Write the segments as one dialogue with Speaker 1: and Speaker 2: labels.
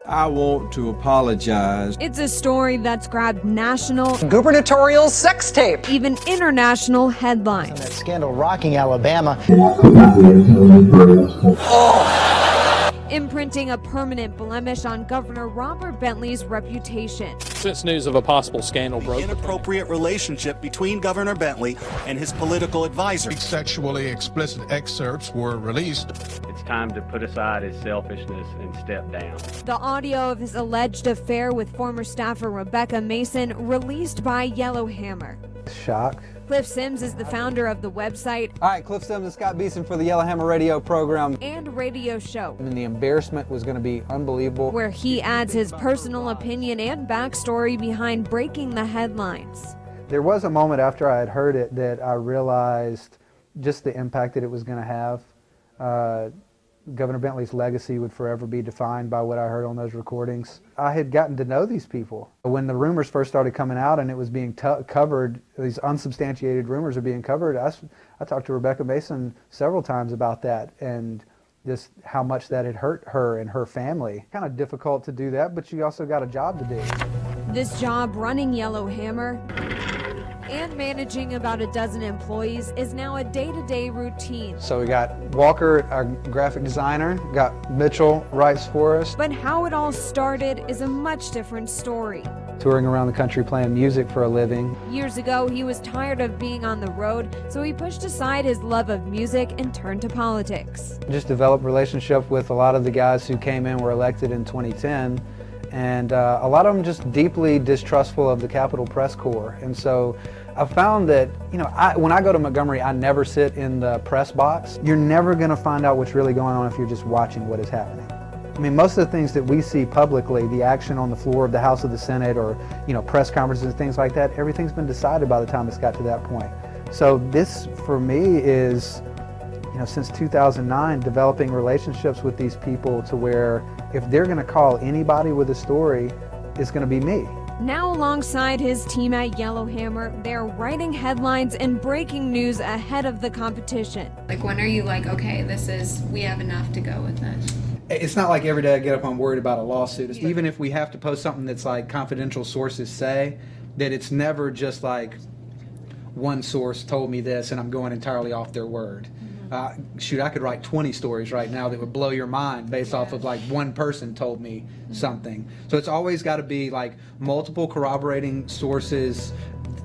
Speaker 1: I want to apologize.
Speaker 2: It's a story that's grabbed national,
Speaker 3: gubernatorial sex tape,
Speaker 2: even international headlines.
Speaker 3: That scandal rocking Alabama.
Speaker 2: Imprinting a permanent blemish on Governor Robert Bentley's reputation.
Speaker 4: Since news of a possible scandal broke,
Speaker 5: inappropriate relationship between Governor Bentley and his political advisor.
Speaker 6: Sexually explicit excerpts were released.
Speaker 7: It's time to put aside his selfishness and step down.
Speaker 2: The audio of his alleged affair with former staffer Rebecca Mason released by Yellowhammer.
Speaker 8: Shock.
Speaker 2: Cliff Sims is the founder of the website.
Speaker 8: All right, Cliff Sims and Scott Beeson for the Yellowhammer radio program.
Speaker 2: And radio show.
Speaker 8: And the embarrassment was going to be unbelievable.
Speaker 2: Where he adds his personal opinion and backstory behind breaking the headlines.
Speaker 8: There was a moment after I had heard it that I realized just the impact that it was going to have. Governor Bentley's legacy would forever be defined by what I heard on those recordings. I had gotten to know these people. When the rumors first started coming out and it was being covered, these unsubstantiated rumors are being covered, I talked to Rebecca Mason several times about that and just how much that had hurt her and her family. Kind of difficult to do that, but you also got a job to do.
Speaker 2: This job, running Yellowhammer and managing about a dozen employees, is now a day-to-day routine.
Speaker 8: So we got Walker, our graphic designer, got Mitchell writes for us.
Speaker 2: But how it all started is a much different story.
Speaker 8: Touring around the country playing music for a living.
Speaker 2: Years ago, he was tired of being on the road, so he pushed aside his love of music and turned to politics.
Speaker 8: Just developed relationship with a lot of the guys who came in, were elected in 2010. And a lot of them just deeply distrustful of the Capitol Press Corps. And so I found that, when I go to Montgomery, I never sit in the press box. You're never going to find out what's really going on if you're just watching what is happening. I mean, most of the things that we see publicly, the action on the floor of the House of the Senate or, press conferences and things like that, everything's been decided by the time it's got to that point. So this, for me, is, since 2009, developing relationships with these people to where if they're going to call anybody with a story, it's going to be me.
Speaker 2: Now alongside his team at Yellowhammer, they're writing headlines and breaking news ahead of the competition.
Speaker 9: Like, when are you like, okay, we have enough to go with this?
Speaker 8: It's not like every day I get up, I'm worried about a lawsuit. Even if we have to post something that's like confidential sources say, that it's never just like one source told me this and I'm going entirely off their word. Shoot, I could write 20 stories right now that would blow your mind based off of like one person told me something. So it's always got to be like multiple corroborating sources.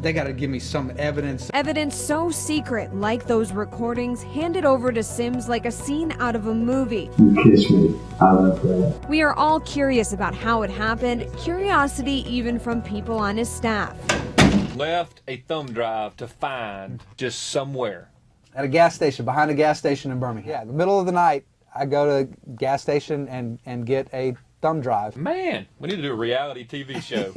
Speaker 8: They got to give me some evidence.
Speaker 2: Evidence so secret, like those recordings, handed over to Sims like a scene out of a movie.
Speaker 10: You kiss me, I love that.
Speaker 2: We are all curious about how it happened, curiosity even from people on his staff.
Speaker 11: Left a thumb drive to find just somewhere.
Speaker 8: At a gas station, behind a gas station in Birmingham. Yeah, in the middle of the night, I go to a gas station and get a thumb drive.
Speaker 11: Man, we need to do a reality TV show.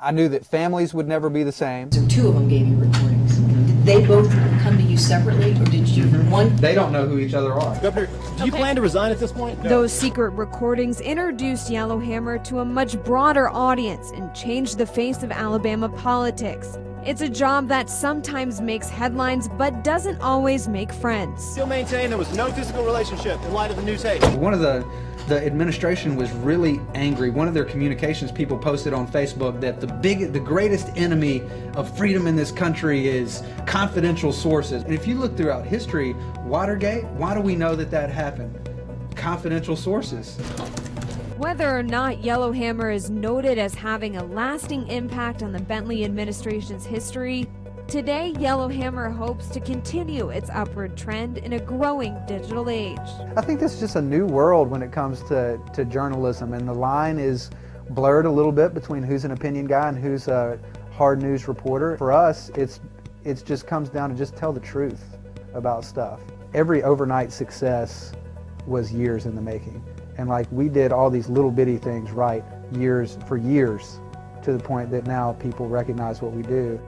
Speaker 8: I knew that families would never be the same.
Speaker 12: So two of them gave you recordings. Did they both come to you separately, or did you one?
Speaker 8: They don't know who each other are.
Speaker 4: Governor, do you plan to resign at this point? No.
Speaker 2: Those secret recordings introduced Yellowhammer to a much broader audience and changed the face of Alabama politics. It's a job that sometimes makes headlines, but doesn't always make friends.
Speaker 4: Still maintain there was no physical relationship in light of the news hate.
Speaker 8: One of the administration was really angry. One of their communications people posted on Facebook that the greatest enemy of freedom in this country is confidential sources. And if you look throughout history, Watergate, why do we know that happened? Confidential sources.
Speaker 2: Whether or not Yellowhammer is noted as having a lasting impact on the Bentley administration's history, today Yellowhammer hopes to continue its upward trend in a growing digital age.
Speaker 8: I think this is just a new world when it comes to journalism, and the line is blurred a little bit between who's an opinion guy and who's a hard news reporter. For us, it just comes down to just tell the truth about stuff. Every overnight success was years in the making. And like we did all these little bitty things right for years to the point that now people recognize what we do.